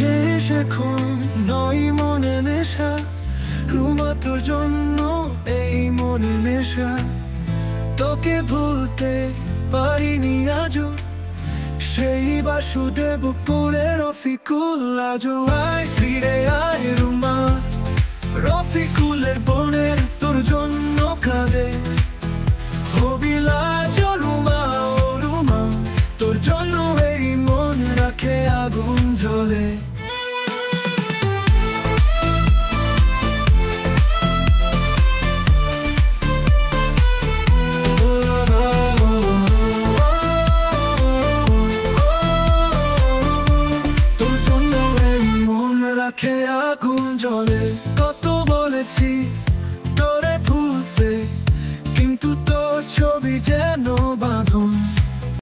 দেশ এখন নয় মনে নেশা, রুমা তোর জন্য এই মনে নেশা। তোকে ভুলতে পারিনি আজও, সেই বাসুদেবপুরের রফিকুল আজও। আয় ফিরে আয় রুমা, রফিকুলের বোনের তোর জন্য কাঁদে।